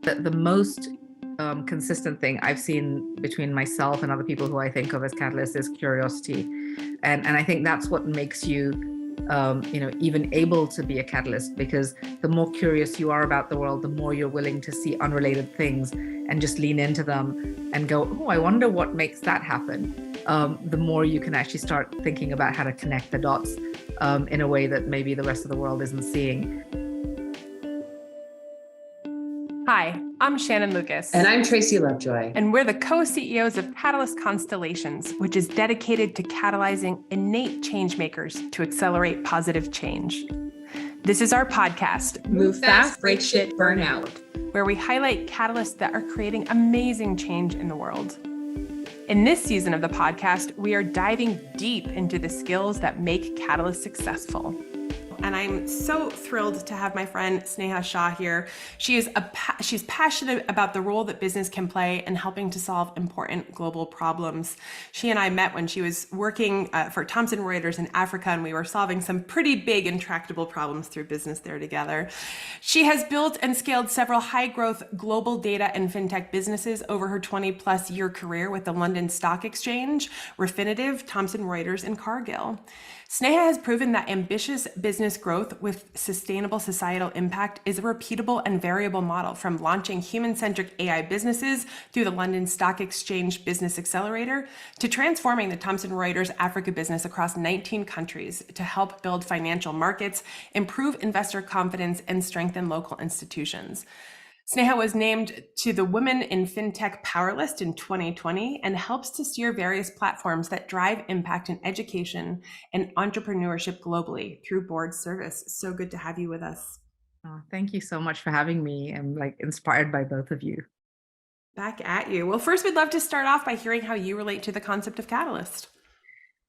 The most consistent thing I've seen between myself and other people who I think of as catalysts is curiosity. And I think that's what makes you, even able to be a catalyst, because the more curious you are about the world, the more you're willing to see unrelated things and just lean into them and go, oh, I wonder what makes that happen. The more you can actually start thinking about how to connect the dots in a way that maybe the rest of the world isn't seeing. Hi, I'm Shannon Lucas. And I'm Tracy Lovejoy. And we're the co-CEOs of Catalyst Constellations, which is dedicated to catalyzing innate change makers to accelerate positive change. This is our podcast, Move Fast, Break Shit, Burn Out, where we highlight catalysts that are creating amazing change in the world. In this season of the podcast, we are diving deep into the skills that make catalysts successful. And I'm so thrilled to have my friend Sneha Shah here. She's passionate about the role that business can play in helping to solve important global problems. She and I met when she was working for Thomson Reuters in Africa, and we were solving some pretty big intractable problems through business there together. She has built and scaled several high-growth global data and fintech businesses over her 20-plus year career with the London Stock Exchange, Refinitiv, Thomson Reuters, and Cargill. Sneha has proven that ambitious business growth with sustainable societal impact is a repeatable and variable model, from launching human-centric AI businesses through the London Stock Exchange Business Accelerator to transforming the Thomson Reuters Africa business across 19 countries to help build financial markets, improve investor confidence, and strengthen local institutions. Sneha was named to the Women in FinTech Power List in 2020 and helps to steer various platforms that drive impact in education and entrepreneurship globally through board service. So good to have you with us. Oh, thank you so much for having me. I'm inspired by both of you. Back at you. Well, first, we'd love to start off by hearing how you relate to the concept of catalyst.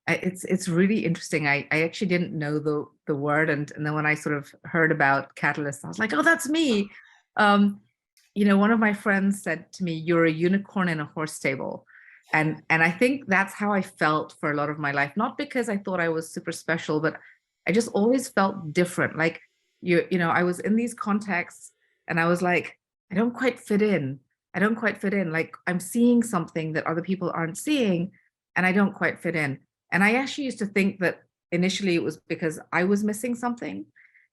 It's really interesting. I actually didn't know the word, and then when I sort of heard about catalyst, I was like, oh, that's me. One of my friends said to me, you're a unicorn in a horse stable. And I think that's how I felt for a lot of my life, not because I thought I was super special, but I just always felt different. Like, I was in these contexts and I was like, I don't quite fit in. I don't quite fit in. Like, I'm seeing something that other people aren't seeing and I don't quite fit in. And I actually used to think that initially it was because I was missing something.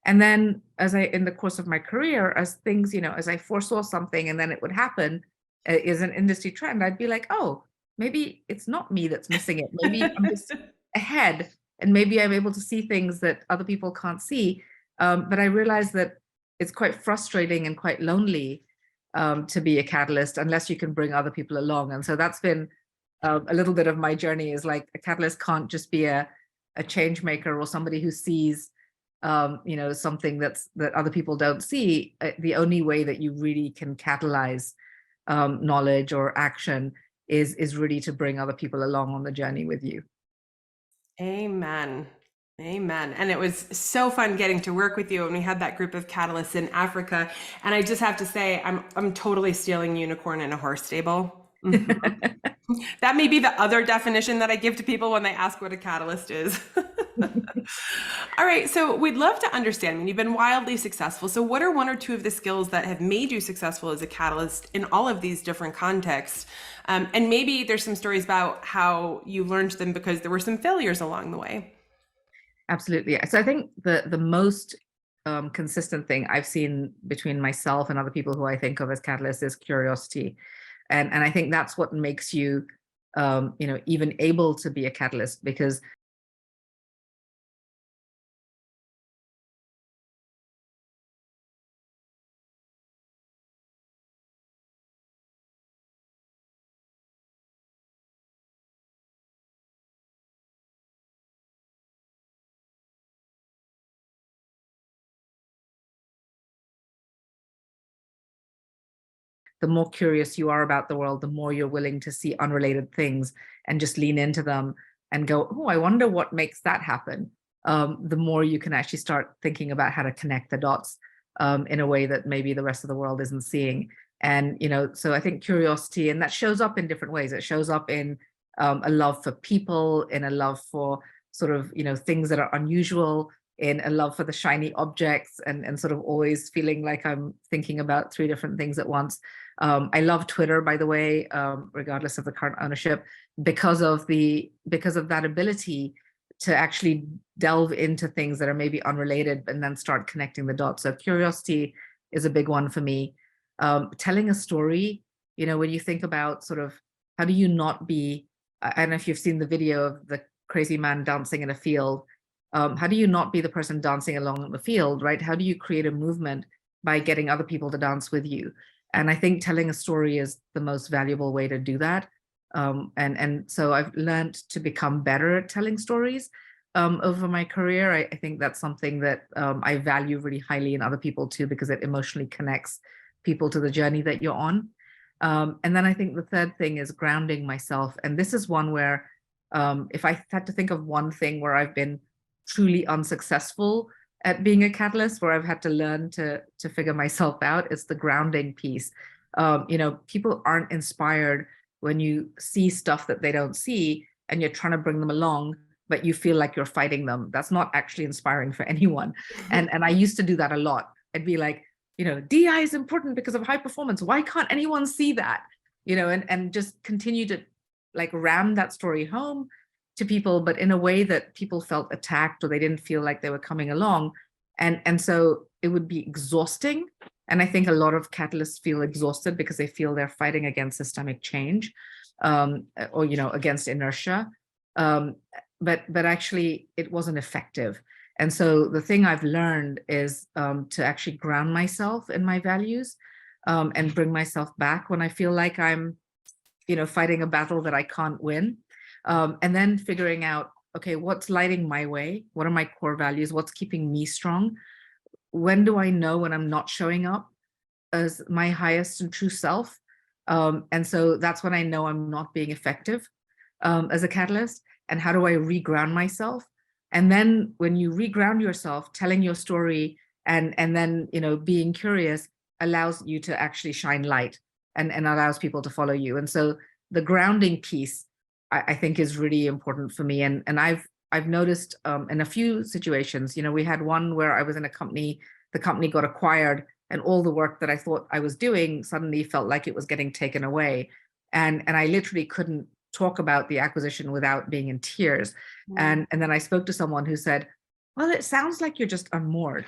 And then in the course of my career, as things, as I foresaw something and then it would happen as an industry trend, I'd be like, oh, maybe it's not me that's missing it. Maybe I'm just ahead and maybe I'm able to see things that other people can't see. But I realized that it's quite frustrating and quite lonely to be a catalyst unless you can bring other people along. And so that's been a little bit of my journey, is like a catalyst can't just be a change maker or somebody who sees something that other people don't see. The only way that you really can catalyze knowledge or action is really to bring other people along on the journey with you. Amen. Amen. And it was so fun getting to work with you when we had that group of catalysts in Africa. And I just have to say, I'm totally stealing unicorn in a horse stable. That may be the other definition that I give to people when they ask what a catalyst is. All right, so we'd love to understand. I mean, you've been wildly successful. So what are one or two of the skills that have made you successful as a catalyst in all of these different contexts? And maybe there's some stories about how you learned them because there were some failures along the way. Absolutely. So I think the most consistent thing I've seen between myself and other people who I think of as catalysts is curiosity. And I think that's what makes you, even able to be a catalyst, because the more curious you are about the world, the more you're willing to see unrelated things and just lean into them and go, oh, I wonder what makes that happen. The more you can actually start thinking about how to connect the dots in a way that maybe the rest of the world isn't seeing. And, so I think curiosity, and that shows up in different ways. It shows up in a love for people, in a love for sort of, things that are unusual, in a love for the shiny objects and sort of always feeling like I'm thinking about three different things at once. I love Twitter, by the way, regardless of the current ownership, because of that ability to actually delve into things that are maybe unrelated and then start connecting the dots. So curiosity is a big one for me. Telling a story, when you think about sort of how do you not be, I don't know if you've seen the video of the crazy man dancing in a field. How do you not be the person dancing along the field, right? How do you create a movement by getting other people to dance with you? And I think telling a story is the most valuable way to do that. And so I've learned to become better at telling stories over my career. I think that's something that I value really highly in other people too, because it emotionally connects people to the journey that you're on. And then I think the third thing is grounding myself. And this is one where if I had to think of one thing where I've been truly unsuccessful at being a catalyst, where I've had to learn to figure myself out, it's the grounding piece. People aren't inspired when you see stuff that they don't see and you're trying to bring them along, but you feel like you're fighting them. That's not actually inspiring for anyone. And I used to do that a lot. I'd be like, DI is important because of high performance. Why can't anyone see that? And just continue to like ram that story home to people, but in a way that people felt attacked or they didn't feel like they were coming along. And so it would be exhausting. And I think a lot of catalysts feel exhausted because they feel they're fighting against systemic change or, against inertia. But actually it wasn't effective. And so the thing I've learned is to actually ground myself in my values and bring myself back when I feel like I'm, fighting a battle that I can't win. And then figuring out, okay, what's lighting my way? What are my core values? What's keeping me strong? When do I know when I'm not showing up as my highest and true self? And so that's when I know I'm not being effective as a catalyst. And how do I reground myself? And then when you reground yourself, telling your story and then, being curious allows you to actually shine light and allows people to follow you. And so the grounding piece, I think, is really important for me. And I've noticed in a few situations, we had one where I was in a company, the company got acquired, and all the work that I thought I was doing suddenly felt like it was getting taken away. And I literally couldn't talk about the acquisition without being in tears. And then I spoke to someone who said, well, it sounds like you're just unmoored.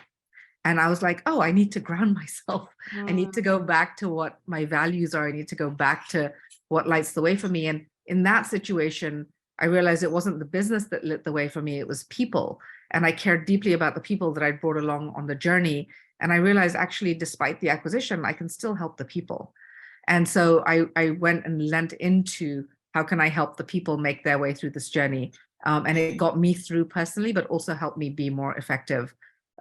And I was like, oh, I need to ground myself. I need to go back to what my values are. I need to go back to what lights the way for me. And in that situation, I realized it wasn't the business that lit the way for me, it was people. And I cared deeply about the people that I brought along on the journey. And I realized actually, despite the acquisition, I can still help the people. And so I went and lent into how can I help the people make their way through this journey. And it got me through personally, but also helped me be more effective,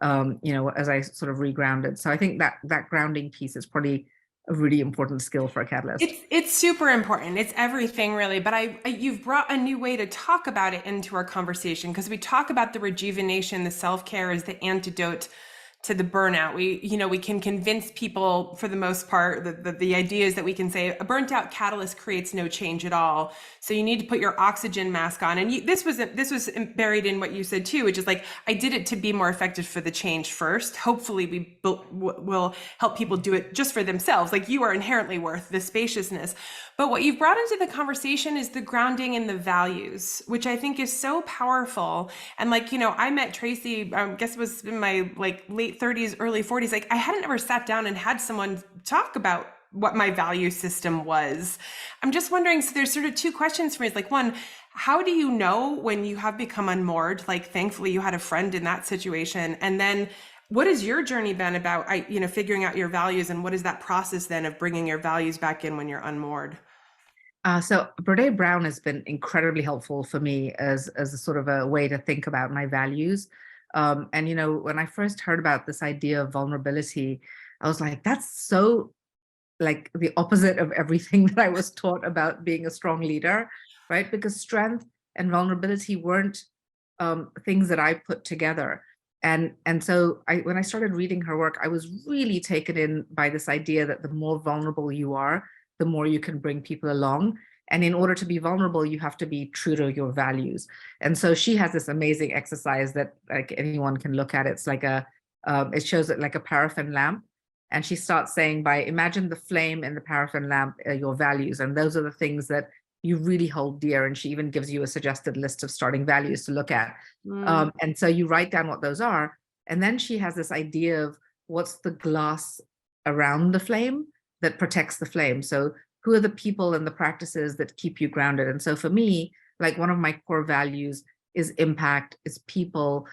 as I sort of regrounded. So I think that grounding piece is probably a really important skill for a catalyst. It's super important. It's everything, really. But you've brought a new way to talk about it into our conversation, because we talk about the rejuvenation, the self-care is the antidote to the burnout. We can convince people, for the most part, the idea is that we can say a burnt out catalyst creates no change at all. So you need to put your oxygen mask on. And this was buried in what you said too, which is like, I did it to be more effective for the change first. Hopefully we will help people do it just for themselves. Like, you are inherently worth the spaciousness. But what you've brought into the conversation is the grounding in the values, which I think is so powerful. And I met Tracy, I guess it was in my late 30s, early 40s. Like, I hadn't ever sat down and had someone talk about what my value system was. I'm just wondering, so there's sort of two questions for me. It's like, one, how do you know when you have become unmoored? Like, thankfully you had a friend in that situation. And then what has your journey been about, figuring out your values, and what is that process then of bringing your values back in when you're unmoored? So Brene Brown has been incredibly helpful for me as a sort of a way to think about my values. And when I first heard about this idea of vulnerability, I was like, that's so like the opposite of everything that I was taught about being a strong leader, right? Because strength and vulnerability weren't things that I put together. And so when I started reading her work, I was really taken in by this idea that the more vulnerable you are, the more you can bring people along. And in order to be vulnerable, you have to be true to your values. And so she has this amazing exercise that like anyone can look at. It's like it shows it like a paraffin lamp. And she starts saying, by imagine the flame in the paraffin lamp, your values. And those are the things that you really hold dear. And she even gives you a suggested list of starting values to look at. And so you write down what those are. And then she has this idea of what's the glass around the flame that protects the flame. So who are the people and the practices that keep you grounded? And so for me, like one of my core values is impact, is people,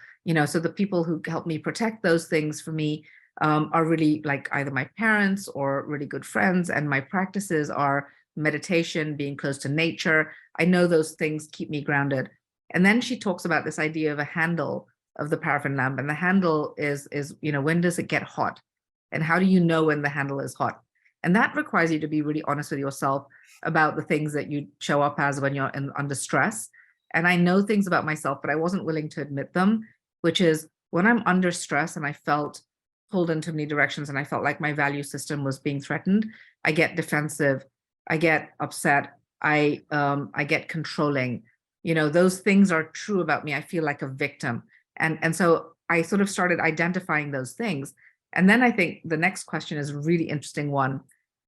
so the people who help me protect those things for me are really like either my parents or really good friends. And my practices are meditation, being close to nature. I know those things keep me grounded. And then she talks about this idea of a handle of the paraffin lamp. And the handle is when does it get hot? And how do you know when the handle is hot? And that requires you to be really honest with yourself about the things that you show up as when you're under stress. And I know things about myself, but I wasn't willing to admit them, which is when I'm under stress and I felt pulled in too many directions and I felt like my value system was being threatened, I get defensive, I get upset, I get controlling. Those things are true about me. I feel like a victim. And so I sort of started identifying those things. And then I think the next question is a really interesting one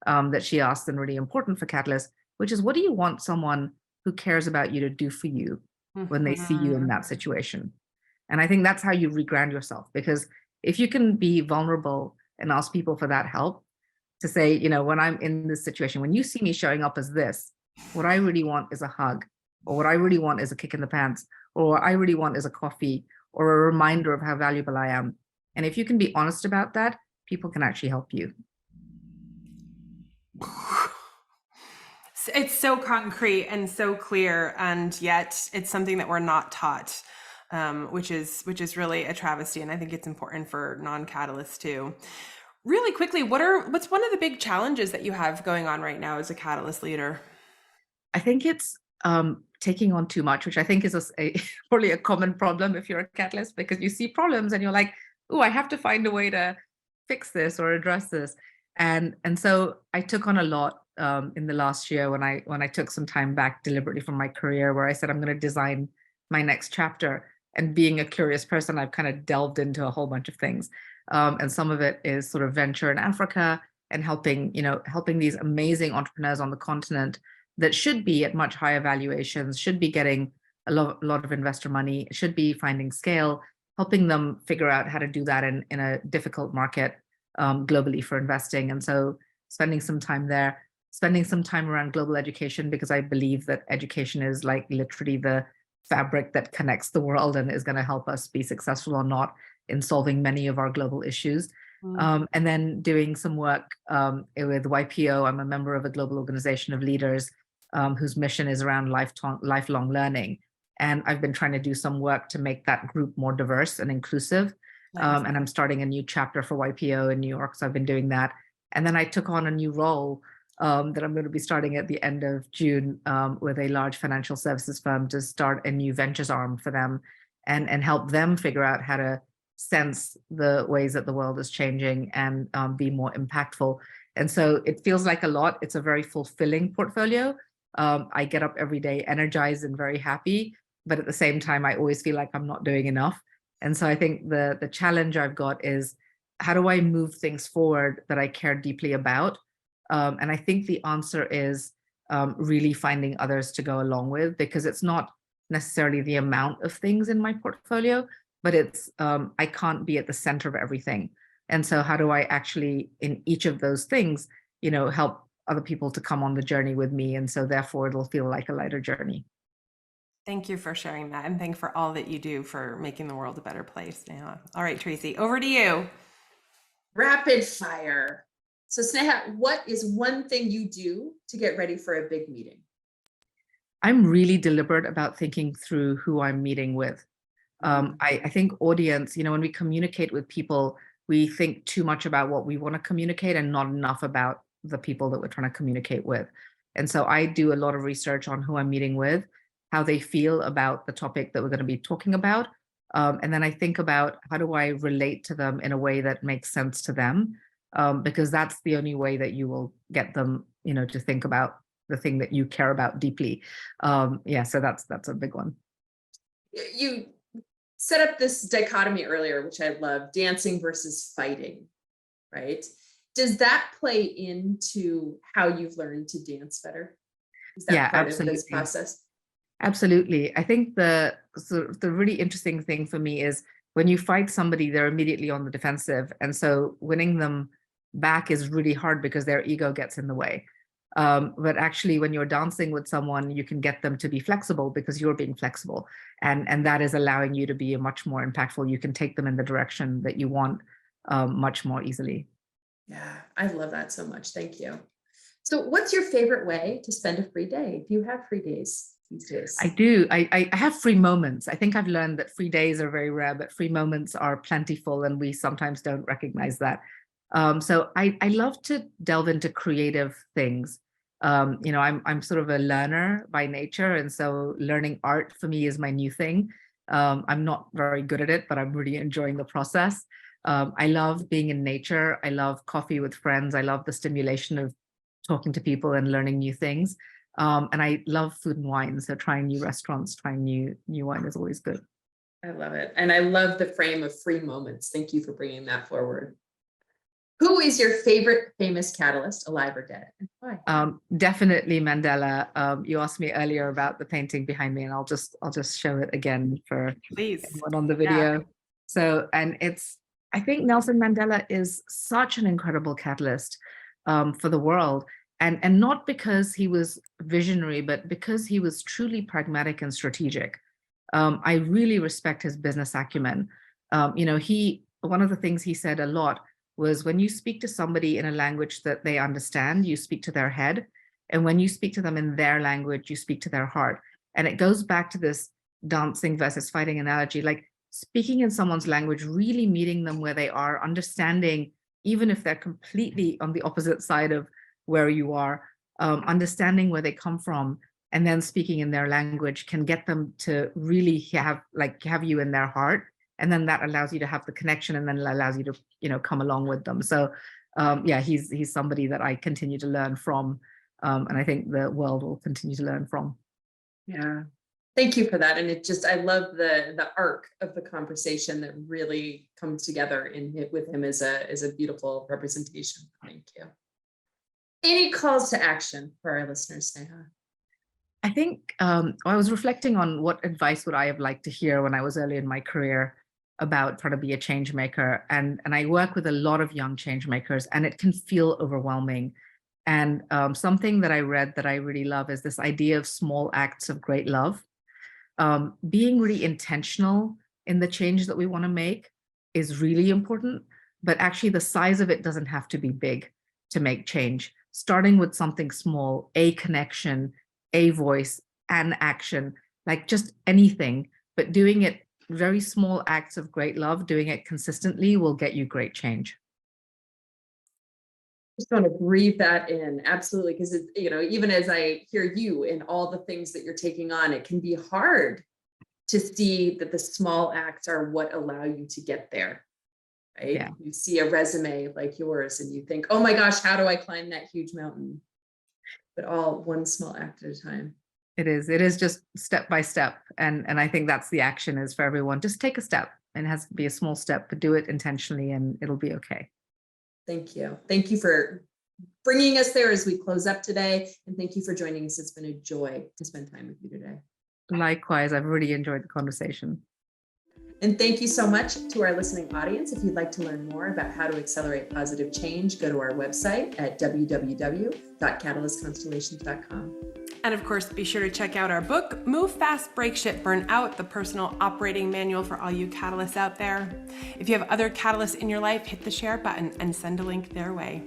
that she asked and really important for Catalyst, which is, what do you want someone who cares about you to do for you when they see you in that situation? And I think that's how you reground yourself, because if you can be vulnerable and ask people for that help to say, when I'm in this situation, when you see me showing up as this, what I really want is a hug, or what I really want is a kick in the pants, or what I really want is a coffee, or a reminder of how valuable I am. And if you can be honest about that, people can actually help you. It's so concrete and so clear, and yet it's something that we're not taught, which is really a travesty. And I think it's important for non-catalysts too. Really quickly, what's one of the big challenges that you have going on right now as a catalyst leader? I think it's taking on too much, which I think is probably a common problem if you're a catalyst, because you see problems and you're like, oh, I have to find a way to fix this or address this. And so I took on a lot in the last year when I took some time back deliberately from my career, where I said, I'm going to design my next chapter. And being a curious person, I've kind of delved into a whole bunch of things. And some of it is sort of venture in Africa and helping these amazing entrepreneurs on the continent that should be at much higher valuations, should be getting a lot of investor money, should be finding scale, helping them figure out how to do that in a difficult market globally for investing. And so spending some time there, spending some time around global education, because I believe that education is like literally the fabric that connects the world and is going to help us be successful or not in solving many of our global issues. And then doing some work with YPO. I'm a member of a global organization of leaders whose mission is around lifelong learning. And I've been trying to do some work to make that group more diverse and inclusive. Nice. And I'm starting a new chapter for YPO in New York. So I've been doing that. And then I took on a new role that I'm going to be starting at the end of June with a large financial services firm to start a new ventures arm for them and help them figure out how to sense the ways that the world is changing and be more impactful. And so it feels like a lot. It's a very fulfilling portfolio. I get up every day energized and very happy, but at the same time, I always feel like I'm not doing enough. And so I think the challenge I've got is, how do I move things forward that I care deeply about? And I think the answer is really finding others to go along with, because it's not necessarily the amount of things in my portfolio, but it's I can't be at the center of everything. And so how do I actually, in each of those things, help other people to come on the journey with me? And so therefore it'll feel like a lighter journey. Thank you for sharing that. And thank you for all that you do for making the world a better place, Sneha. All right, Tracy, over to you. Rapid fire. So Sneha, what is one thing you do to get ready for a big meeting? I'm really deliberate about thinking through who I'm meeting with. I think audience, when we communicate with people, we think too much about what we want to communicate and not enough about the people that we're trying to communicate with. And so I do a lot of research on who I'm meeting with, how they feel about the topic that we're going to be talking about. And then I think about, how do I relate to them in a way that makes sense to them? Because that's the only way that you will get them, to think about the thing that you care about deeply. So that's a big one. You set up this dichotomy earlier, which I love, dancing versus fighting, right? Does that play into how you've learned to dance better? Is that part of this process? Absolutely. I think the really interesting thing for me is when you fight somebody, they're immediately on the defensive. And so winning them back is really hard because their ego gets in the way. But actually, when you're dancing with someone, you can get them to be flexible because you're being flexible. And that is allowing you to be much more impactful. You can take them in the direction that you want much more easily. Yeah, I love that so much. Thank you. So what's your favorite way to spend a free day? Do you have free days these days? I do. I have free moments. I think I've learned that free days are very rare, but free moments are plentiful, and we sometimes don't recognize that. So I love to delve into creative things. I'm sort of a learner by nature, and so learning art for me is my new thing. I'm not very good at it, but I'm really enjoying the process. I love being in nature. I love coffee with friends. I love the stimulation of talking to people and learning new things. And I love food and wine. So trying new restaurants, trying new wine is always good. I love it. And I love the frame of free moments. Thank you for bringing that forward. Who is your favorite famous catalyst, alive or dead, and why? Definitely Mandela. You asked me earlier about the painting behind me, and I'll just show it again for everyone on the video. Yeah. So, and I think Nelson Mandela is such an incredible catalyst for the world. And not because he was visionary, but because he was truly pragmatic and strategic. I really respect his business acumen. One of the things he said a lot was, when you speak to somebody in a language that they understand, you speak to their head. And when you speak to them in their language, you speak to their heart. And it goes back to this dancing versus fighting analogy, like speaking in someone's language, really meeting them where they are, understanding, even if they're completely on the opposite side of where you are, understanding where they come from, and then speaking in their language can get them to really have you in their heart. And then that allows you to have the connection, and then allows you to, come along with them. So he's somebody that I continue to learn from. And I think the world will continue to learn from. Yeah. Thank you for that. And I love the arc of the conversation that really comes together with him as a beautiful representation. Thank you. Any calls to action for our listeners, Sneha? I think I was reflecting on what advice would I have liked to hear when I was early in my career about trying to be a change maker. And I work with a lot of young change makers, and it can feel overwhelming. And something that I read that I really love is this idea of small acts of great love. Being really intentional in the change that we want to make is really important, but actually the size of it doesn't have to be big to make change. Starting with something small, a connection, a voice, an action, like just anything, but doing it, very small acts of great love, doing it consistently will get you great change. Just want to breathe that in. Absolutely. Because even as I hear you and all the things that you're taking on, it can be hard to see that the small acts are what allow you to get there. Right? Yeah. You see a resume like yours and you think, oh my gosh, how do I climb that huge mountain? But all one small act at a time. It is just step by step. And I think that's the action is for everyone. Just take a step, and it has to be a small step, but do it intentionally and it'll be okay. Thank you. Thank you for bringing us there as we close up today. And thank you for joining us. It's been a joy to spend time with you today. Likewise, I've really enjoyed the conversation. And thank you so much to our listening audience. If you'd like to learn more about how to accelerate positive change, go to our website at www.catalystconstellations.com. And of course, be sure to check out our book, Move Fast, Break Shit, Burn Out, the personal operating manual for all you catalysts out there. If you have other catalysts in your life, hit the share button and send a link their way.